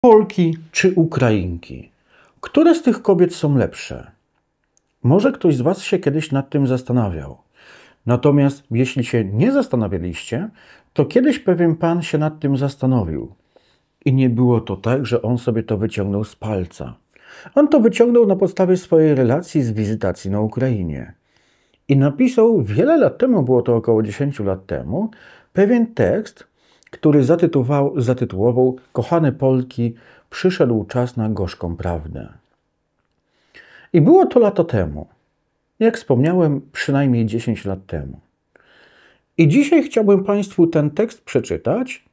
Polki czy Ukrainki? Które z tych kobiet są lepsze? Może ktoś z Was się kiedyś nad tym zastanawiał. Natomiast jeśli się nie zastanawialiście, to kiedyś pewien pan się nad tym zastanowił. I nie było to tak, że on sobie to wyciągnął z palca. On to wyciągnął na podstawie swojej relacji z wizytacji na Ukrainie. I napisał wiele lat temu, było to około 10 lat temu, pewien tekst, który zatytułował Kochane Polki, przyszedł czas na gorzką prawdę. I było to lata temu. Jak wspomniałem, przynajmniej 10 lat temu. I dzisiaj chciałbym Państwu ten tekst przeczytać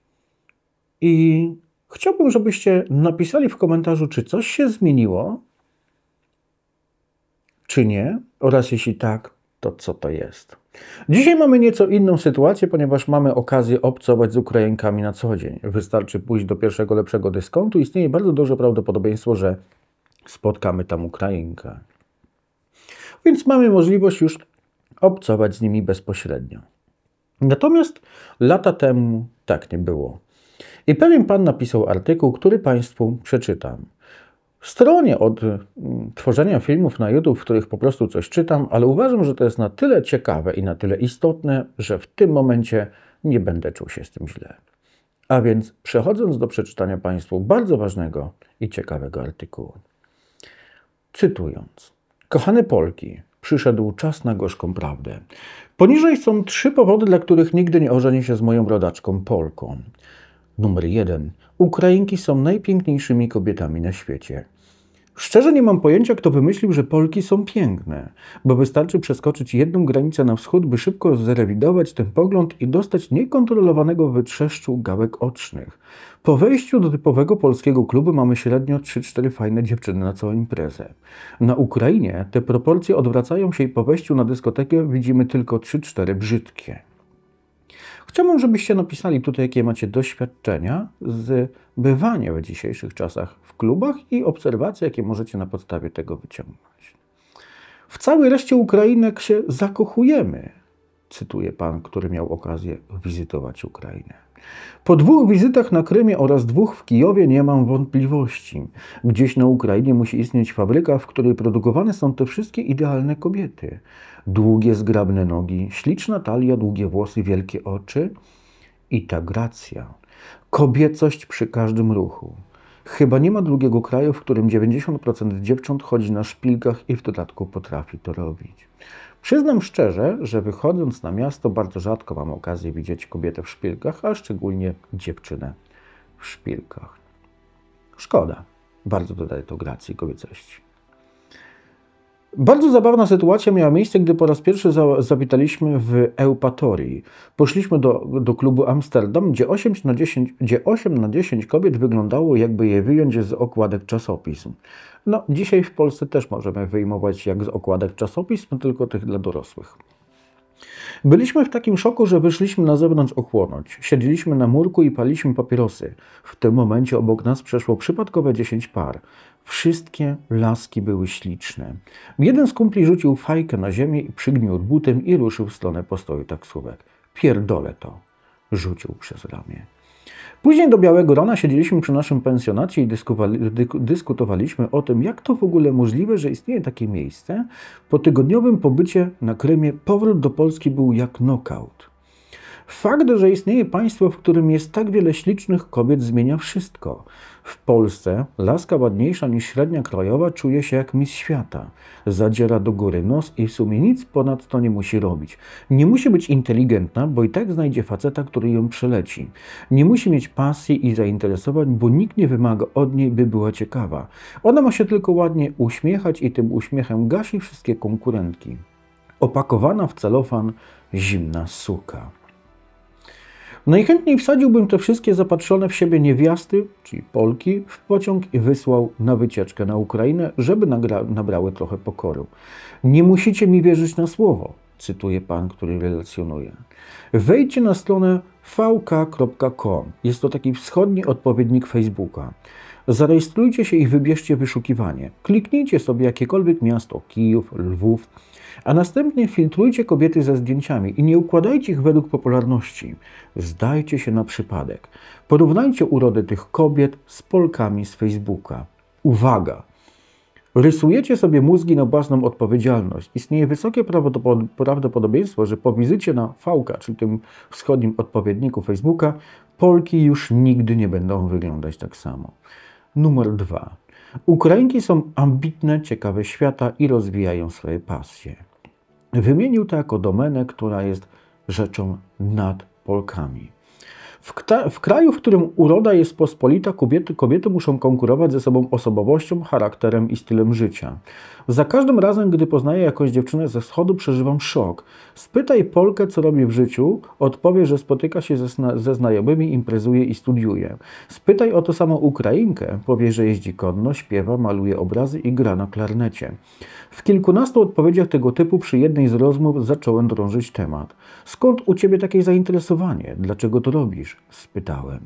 i chciałbym, żebyście napisali w komentarzu, czy coś się zmieniło, czy nie, oraz jeśli tak, to co to jest. Dzisiaj mamy nieco inną sytuację, ponieważ mamy okazję obcować z Ukrainkami na co dzień. Wystarczy pójść do pierwszego lepszego dyskontu. Istnieje bardzo duże prawdopodobieństwo, że spotkamy tam Ukrainkę. Więc mamy możliwość już obcować z nimi bezpośrednio. Natomiast lata temu tak nie było. I pewien pan napisał artykuł, który Państwu przeczytam. W stronie od tworzenia filmów na YouTube, w których po prostu coś czytam, ale uważam, że to jest na tyle ciekawe i na tyle istotne, że w tym momencie nie będę czuł się z tym źle. A więc przechodząc do przeczytania Państwu bardzo ważnego i ciekawego artykułu. Cytując. Kochane Polki, przyszedł czas na gorzką prawdę. Poniżej są 3 powody, dla których nigdy nie ożenię się z moją rodaczką Polką. Numer 1. Ukrainki są najpiękniejszymi kobietami na świecie. Szczerze nie mam pojęcia, kto wymyślił, że Polki są piękne, bo wystarczy przeskoczyć jedną granicę na wschód, by szybko zrewidować ten pogląd i dostać niekontrolowanego wytrzeszczu gałek ocznych. Po wejściu do typowego polskiego klubu mamy średnio 3-4 fajne dziewczyny na całą imprezę. Na Ukrainie te proporcje odwracają się i po wejściu na dyskotekę widzimy tylko 3-4 brzydkie. Chciałbym, żebyście napisali tutaj, jakie macie doświadczenia z bywania w dzisiejszych czasach w klubach i obserwacje, jakie możecie na podstawie tego wyciągnąć. W całej reszcie Ukrainek się zakochujemy, cytuje pan, który miał okazję wizytować Ukrainę. Po 2 wizytach na Krymie oraz 2 w Kijowie nie mam wątpliwości. Gdzieś na Ukrainie musi istnieć fabryka, w której produkowane są te wszystkie idealne kobiety. Długie, zgrabne nogi, śliczna talia, długie włosy, wielkie oczy i ta gracja. Kobiecość przy każdym ruchu. Chyba nie ma drugiego kraju, w którym 90% dziewcząt chodzi na szpilkach i w dodatku potrafi to robić. Przyznam szczerze, że wychodząc na miasto bardzo rzadko mam okazję widzieć kobietę w szpilkach, a szczególnie dziewczynę w szpilkach. Szkoda. Bardzo dodaje to gracji i kobiecości. Bardzo zabawna sytuacja miała miejsce, gdy po raz pierwszy zawitaliśmy w Eupatorii. Poszliśmy do klubu Amsterdam, gdzie 8 na 10 kobiet wyglądało, jakby je wyjąć z okładek czasopism. No, dzisiaj w Polsce też możemy wyjmować jak z okładek czasopism, tylko tych dla dorosłych. Byliśmy w takim szoku, że wyszliśmy na zewnątrz ochłonąć. Siedzieliśmy na murku i paliliśmy papierosy. W tym momencie obok nas przeszło przypadkowe 10 par. Wszystkie laski były śliczne. Jeden z kumpli rzucił fajkę na ziemię i przygniótł butem i ruszył w stronę postoju taksówek. Pierdolę to, rzucił przez ramię. Później do białego rana siedzieliśmy przy naszym pensjonacie i dyskutowaliśmy o tym, jak to w ogóle możliwe, że istnieje takie miejsce. Po tygodniowym pobycie na Krymie powrót do Polski był jak knockout. Fakt, że istnieje państwo, w którym jest tak wiele ślicznych kobiet, zmienia wszystko. W Polsce laska ładniejsza niż średnia krajowa czuje się jak mistrz świata. Zadziera do góry nos i w sumie nic ponadto nie musi robić. Nie musi być inteligentna, bo i tak znajdzie faceta, który ją przeleci. Nie musi mieć pasji i zainteresowań, bo nikt nie wymaga od niej, by była ciekawa. Ona ma się tylko ładnie uśmiechać i tym uśmiechem gasi wszystkie konkurentki. Opakowana w celofan zimna suka. Najchętniej wsadziłbym te wszystkie zapatrzone w siebie niewiasty, czyli Polki, w pociąg i wysłał na wycieczkę na Ukrainę, żeby nabrały trochę pokory. Nie musicie mi wierzyć na słowo, cytuje pan, który relacjonuje. Wejdźcie na stronę vk.com. Jest to taki wschodni odpowiednik Facebooka. Zarejestrujcie się i wybierzcie wyszukiwanie. Kliknijcie sobie jakiekolwiek miasto, Kijów, Lwów, a następnie filtrujcie kobiety ze zdjęciami i nie układajcie ich według popularności. Zdajcie się na przypadek. Porównajcie urodę tych kobiet z Polkami z Facebooka. Uwaga! Rysujecie sobie mózgi na własną odpowiedzialność. Istnieje wysokie prawdopodobieństwo, że po wizycie na VK, czyli tym wschodnim odpowiedniku Facebooka, Polki już nigdy nie będą wyglądać tak samo. Numer 2. Ukrainki są ambitne, ciekawe świata i rozwijają swoje pasje. Wymienił to jako domenę, która jest rzeczą nad Polkami. W kraju, w którym uroda jest pospolita, kobiety muszą konkurować ze sobą osobowością, charakterem i stylem życia. Za każdym razem, gdy poznaję jakąś dziewczynę ze wschodu, przeżywam szok. Spytaj Polkę, co robi w życiu, odpowie, że spotyka się ze znajomymi, imprezuje i studiuje. Spytaj o to samo Ukrainkę, powie, że jeździ konno, śpiewa, maluje obrazy i gra na klarnecie. W kilkunastu odpowiedziach tego typu przy jednej z rozmów zacząłem drążyć temat. Skąd u ciebie takie zainteresowanie? Dlaczego to robisz? Spytałem.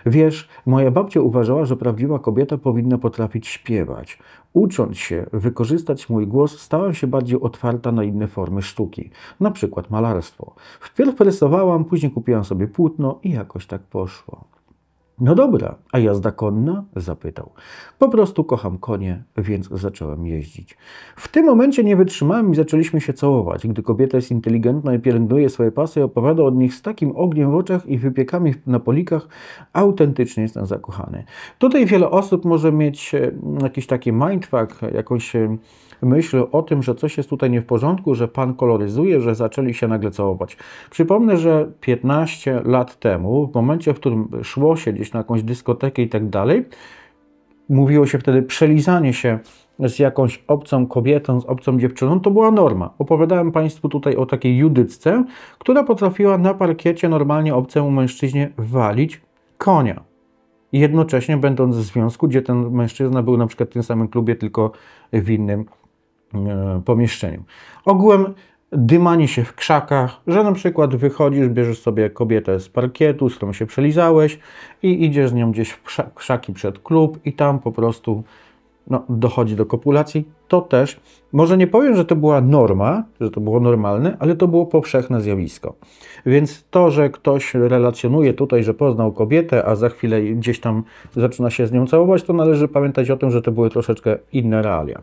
Wiesz, moja babcia uważała, że prawdziwa kobieta powinna potrafić śpiewać. Ucząc się wykorzystać mój głos, stałam się bardziej otwarta na inne formy sztuki, na przykład malarstwo. Wpierw rysowałam, później kupiłam sobie płótno i jakoś tak poszło. No dobra, a jazda konna? Zapytał. Po prostu kocham konie, więc zacząłem jeździć. W tym momencie nie wytrzymałem i zaczęliśmy się całować. Gdy kobieta jest inteligentna i pielęgnuje swoje pasy, opowiada od nich z takim ogniem w oczach i wypiekami na polikach, autentycznie jestem zakochany. Tutaj wiele osób może mieć jakiś taki mindfuck, jakąś myśl o tym, że coś jest tutaj nie w porządku, że pan koloryzuje, że zaczęli się nagle całować. Przypomnę, że 15 lat temu, w momencie, w którym szło się gdzieś na jakąś dyskotekę i tak dalej, mówiło się wtedy przelizanie się z jakąś obcą kobietą, z obcą dziewczyną, to była norma. Opowiadałem Państwu tutaj o takiej Judycce, która potrafiła na parkiecie normalnie obcemu mężczyźnie walić konia. Jednocześnie będąc w związku, gdzie ten mężczyzna był na przykład w tym samym klubie, tylko w innym pomieszczeniu. Ogółem dymanie się w krzakach, że na przykład wychodzisz, bierzesz sobie kobietę z parkietu, z którą się przelizałeś i idziesz z nią gdzieś w krzaki przed klub i tam po prostu dochodzi do kopulacji. To też, może nie powiem, że to była norma, że to było normalne, ale to było powszechne zjawisko. Więc to, że ktoś relacjonuje tutaj, że poznał kobietę, a za chwilę gdzieś tam zaczyna się z nią całować, to należy pamiętać o tym, że to były troszeczkę inne realia.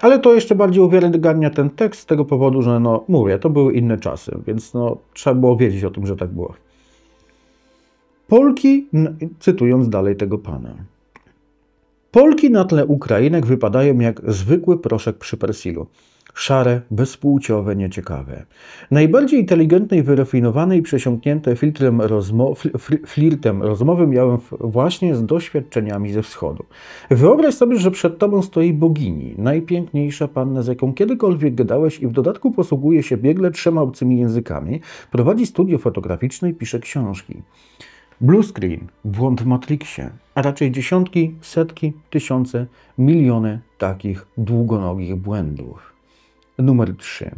Ale to jeszcze bardziej uwiarygadnia ten tekst z tego powodu, że mówię, to były inne czasy, więc trzeba było wiedzieć o tym, że tak było. Polki, cytując dalej tego pana. Polki na tle Ukrainek wypadają jak zwykły proszek przy persilu. Szare, bezpłciowe, nieciekawe. Najbardziej inteligentne i wyrafinowane i przesiąknięte flirtem rozmowy miałem właśnie z doświadczeniami ze wschodu. Wyobraź sobie, że przed tobą stoi bogini, najpiękniejsza panna, z jaką kiedykolwiek gadałeś i w dodatku posługuje się biegle 3 obcymi językami, prowadzi studio fotograficzne i pisze książki. Blue screen, błąd w Matrixie, a raczej dziesiątki, setki, tysiące, miliony takich długonogich błędów. Numer 3.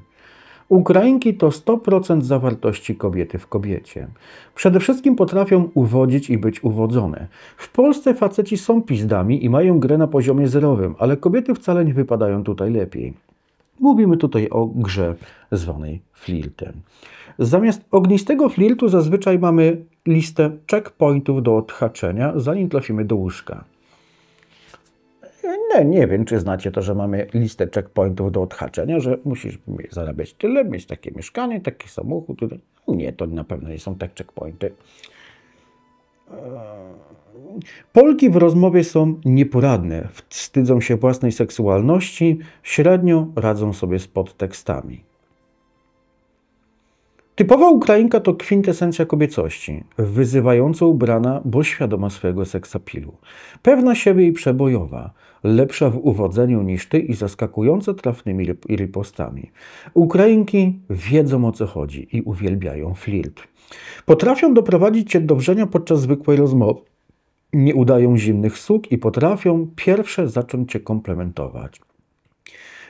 Ukrainki to 100% zawartości kobiety w kobiecie. Przede wszystkim potrafią uwodzić i być uwodzone. W Polsce faceci są pizdami i mają grę na poziomie zerowym, ale kobiety wcale nie wypadają tutaj lepiej. Mówimy tutaj o grze zwanej flirtem. Zamiast ognistego flirtu zazwyczaj mamy listę checkpointów do odhaczenia, zanim trafimy do łóżka. Nie wiem, czy znacie to, że mamy listę checkpointów do odhaczenia, że musisz zarabiać tyle, mieć takie mieszkanie, taki samochód. Nie, to na pewno nie są tak checkpointy. Polki w rozmowie są nieporadne, wstydzą się własnej seksualności, średnio radzą sobie z podtekstami. Typowa Ukrainka to kwintesencja kobiecości, wyzywająco ubrana, bo świadoma swojego seksapilu. Pewna siebie i przebojowa, lepsza w uwodzeniu niż ty i zaskakująco trafnymi ripostami. Ukrainki wiedzą, o co chodzi i uwielbiają flirt. Potrafią doprowadzić cię do wrzenia podczas zwykłej rozmowy. Nie udają zimnych słów i potrafią pierwsze zacząć cię komplementować.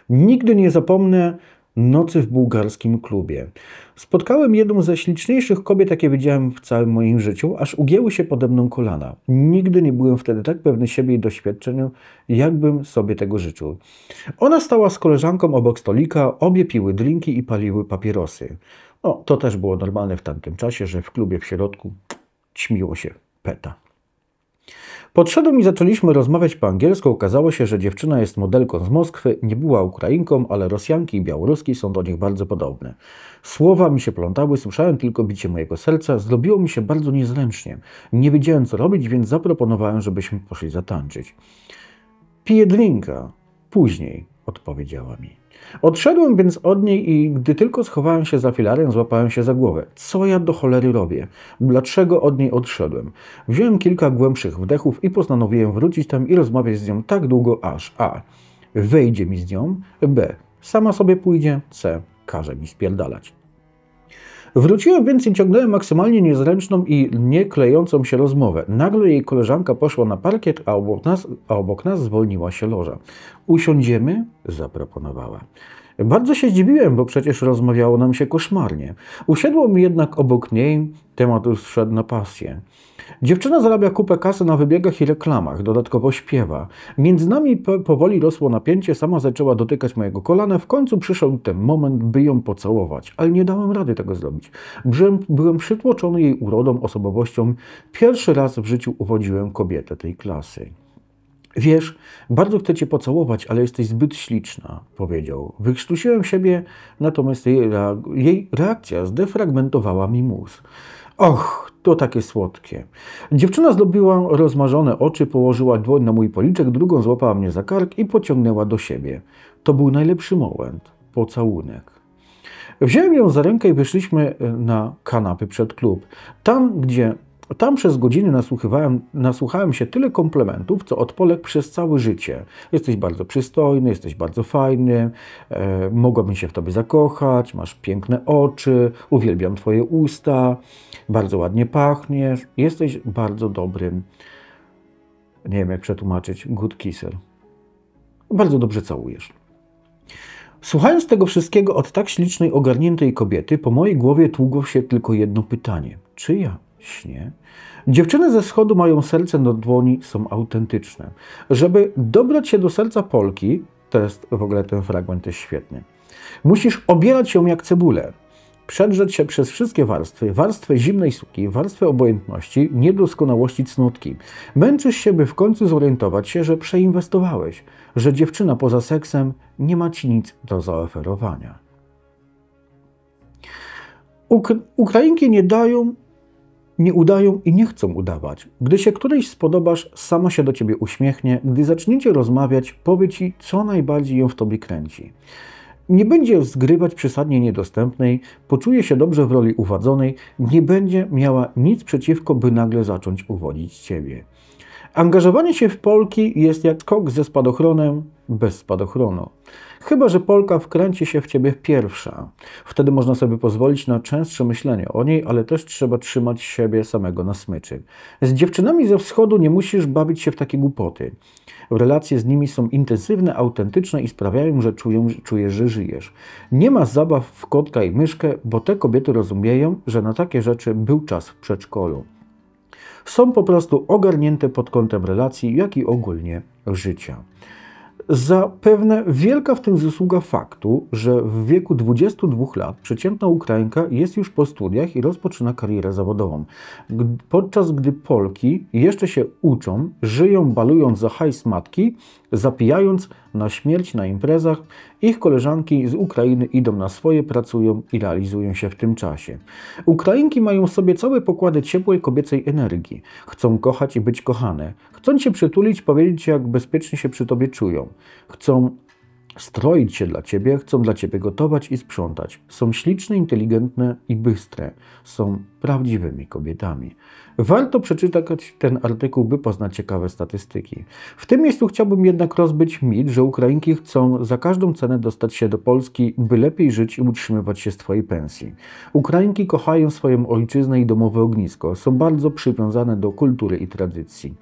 Nigdy nie zapomnę Nocy w bułgarskim klubie. Spotkałem jedną ze śliczniejszych kobiet, jakie widziałem w całym moim życiu, aż ugięły się pode mną kolana. Nigdy nie byłem wtedy tak pewny siebie i doświadczenia, jakbym sobie tego życzył. Ona stała z koleżanką obok stolika, obie piły drinki i paliły papierosy. No, to też było normalne w tamtym czasie, że w klubie w środku ćmiło się peta. Podszedłem i zaczęliśmy rozmawiać po angielsku. Okazało się, że dziewczyna jest modelką z Moskwy, nie była Ukrainką, ale Rosjanki i Białoruski są do nich bardzo podobne. Słowa mi się plątały, słyszałem tylko bicie mojego serca, zrobiło mi się bardzo niezręcznie. Nie wiedziałem co robić, więc zaproponowałem, żebyśmy poszli zatańczyć. Piję drinka. Później, odpowiedziała mi. Odszedłem więc od niej i gdy tylko schowałem się za filarem, złapałem się za głowę. Co ja do cholery robię? Dlaczego od niej odszedłem? Wziąłem kilka głębszych wdechów i postanowiłem wrócić tam i rozmawiać z nią tak długo, aż a. Wejdzie mi z nią, b. sama sobie pójdzie, c. każe mi spierdalać. Wróciłem więc i ciągnąłem maksymalnie niezręczną i nie klejącą się rozmowę. Nagle jej koleżanka poszła na parkiet, a obok nas zwolniła się loża. Usiądziemy? Zaproponowała. Bardzo się zdziwiłem, bo przecież rozmawiało nam się koszmarnie. Usiadłem jednak obok niej, temat już szedł na pasję. Dziewczyna zarabia kupę kasy na wybiegach i reklamach, dodatkowo śpiewa. Między nami powoli rosło napięcie, sama zaczęła dotykać mojego kolana, w końcu przyszedł ten moment, by ją pocałować, ale nie dałem rady tego zrobić. Byłem przytłoczony jej urodą, osobowością. Pierwszy raz w życiu uwodziłem kobietę tej klasy. Wiesz, bardzo chcę cię pocałować, ale jesteś zbyt śliczna, powiedział. Wykrztusiłem siebie, natomiast jej reakcja zdefragmentowała mi mózg. Och, to takie słodkie. Dziewczyna zdobiła rozmarzone oczy, położyła dłoń na mój policzek, drugą złapała mnie za kark i pociągnęła do siebie. To był najlepszy moment. Pocałunek. Wziąłem ją za rękę i wyszliśmy na kanapy przed klub. Tam przez godziny nasłuchałem się tyle komplementów, co od Polek przez całe życie. Jesteś bardzo przystojny, jesteś bardzo fajny, mogłabym się w tobie zakochać, masz piękne oczy, uwielbiam twoje usta, bardzo ładnie pachniesz, jesteś bardzo dobrym, nie wiem jak przetłumaczyć, good kisser. Bardzo dobrze całujesz. Słuchając tego wszystkiego od tak ślicznej, ogarniętej kobiety, po mojej głowie tługło się tylko jedno pytanie. Czy ja śnię? Dziewczyny ze wschodu mają serce na dłoni, są autentyczne. Żeby dobrać się do serca Polki, w ogóle ten fragment jest świetny, musisz obierać ją jak cebulę. Przedrzeć się przez wszystkie warstwy, warstwę zimnej suki, warstwę obojętności, niedoskonałości cnotki. Męczysz się, by w końcu zorientować się, że przeinwestowałeś, że dziewczyna poza seksem nie ma ci nic do zaoferowania. Ukrainki nie udają i nie chcą udawać. Gdy się którejś spodobasz, sama się do ciebie uśmiechnie. Gdy zaczniecie rozmawiać, powie ci, co najbardziej ją w tobie kręci. Nie będzie zgrywać przesadnie niedostępnej, poczuje się dobrze w roli uwadzonej, nie będzie miała nic przeciwko, by nagle zacząć uwodzić ciebie. Angażowanie się w Polki jest jak skok ze spadochronem bez spadochronu. Chyba że Polka wkręci się w ciebie pierwsza. Wtedy można sobie pozwolić na częstsze myślenie o niej, ale też trzeba trzymać siebie samego na smyczy. Z dziewczynami ze wschodu nie musisz bawić się w takie głupoty. Relacje z nimi są intensywne, autentyczne i sprawiają, że czujesz, że żyjesz. Nie ma zabaw w kotka i myszkę, bo te kobiety rozumieją, że na takie rzeczy był czas w przedszkolu. Są po prostu ogarnięte pod kątem relacji, jak i ogólnie życia. Zapewne wielka w tym zasługa faktu, że w wieku 22 lat przeciętna Ukrainka jest już po studiach i rozpoczyna karierę zawodową. Podczas gdy Polki jeszcze się uczą, żyją balując za hajs matki, zapijając na śmierć na imprezach, ich koleżanki z Ukrainy idą na swoje, pracują i realizują się w tym czasie. Ukrainki mają w sobie całe pokłady ciepłej kobiecej energii. Chcą kochać i być kochane. Chcą cię przytulić, powiedzieć jak bezpiecznie się przy tobie czują. Chcą stroić się dla ciebie, chcą dla ciebie gotować i sprzątać. Są śliczne, inteligentne i bystre. Są prawdziwymi kobietami. Warto przeczytać ten artykuł, by poznać ciekawe statystyki. W tym miejscu chciałbym jednak rozbić mit, że Ukrainki chcą za każdą cenę dostać się do Polski, by lepiej żyć i utrzymywać się z twojej pensji. Ukrainki kochają swoją ojczyznę i domowe ognisko. Są bardzo przywiązane do kultury i tradycji.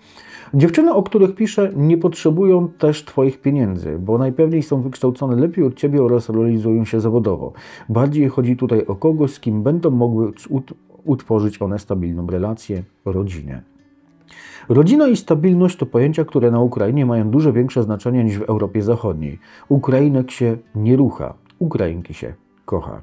Dziewczyny, o których piszę, nie potrzebują też twoich pieniędzy, bo najpewniej są wykształcone lepiej od ciebie oraz realizują się zawodowo. Bardziej chodzi tutaj o kogoś, z kim będą mogły utworzyć one stabilną relację, rodzinę. Rodzina i stabilność to pojęcia, które na Ukrainie mają dużo większe znaczenie niż w Europie Zachodniej. Ukrainek się nie rucha, Ukrainki się kocha.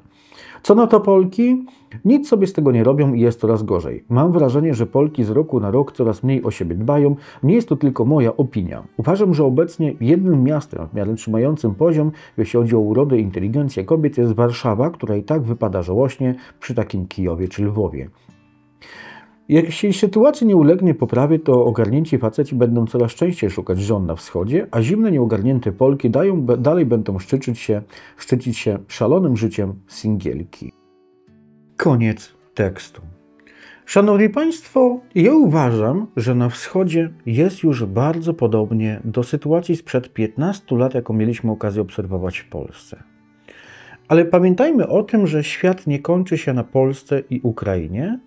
Co na to Polki? Nic sobie z tego nie robią i jest coraz gorzej. Mam wrażenie, że Polki z roku na rok coraz mniej o siebie dbają. Nie jest to tylko moja opinia. Uważam, że obecnie jednym miastem w miarę trzymającym poziom, jeśli chodzi o urodę i inteligencję kobiet, jest Warszawa, która i tak wypada żałośnie przy takim Kijowie czy Lwowie. Jeśli sytuacja nie ulegnie poprawie, to ogarnięci faceci będą coraz częściej szukać żon na wschodzie, a zimne, nieogarnięte Polki dalej będą szczycić się szalonym życiem singielki. Koniec tekstu. Szanowni Państwo, ja uważam, że na wschodzie jest już bardzo podobnie do sytuacji sprzed 15 lat, jaką mieliśmy okazję obserwować w Polsce. Ale pamiętajmy o tym, że świat nie kończy się na Polsce i Ukrainie,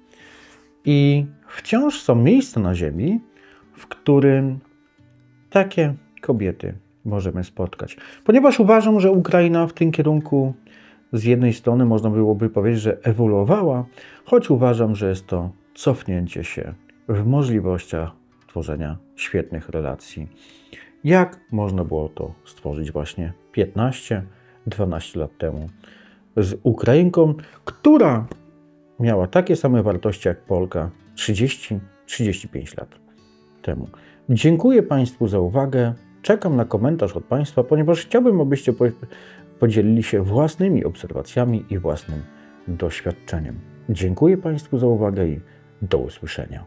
i wciąż są miejsca na ziemi, w którym takie kobiety możemy spotkać. Ponieważ uważam, że Ukraina w tym kierunku z jednej strony można byłoby powiedzieć, że ewoluowała, choć uważam, że jest to cofnięcie się w możliwościach tworzenia świetnych relacji. Jak można było to stworzyć właśnie 15-12 lat temu z Ukrainką, która miała takie same wartości jak Polka 30-35 lat temu. Dziękuję Państwu za uwagę. Czekam na komentarz od Państwa, ponieważ chciałbym, abyście podzielili się własnymi obserwacjami i własnym doświadczeniem. Dziękuję Państwu za uwagę i do usłyszenia.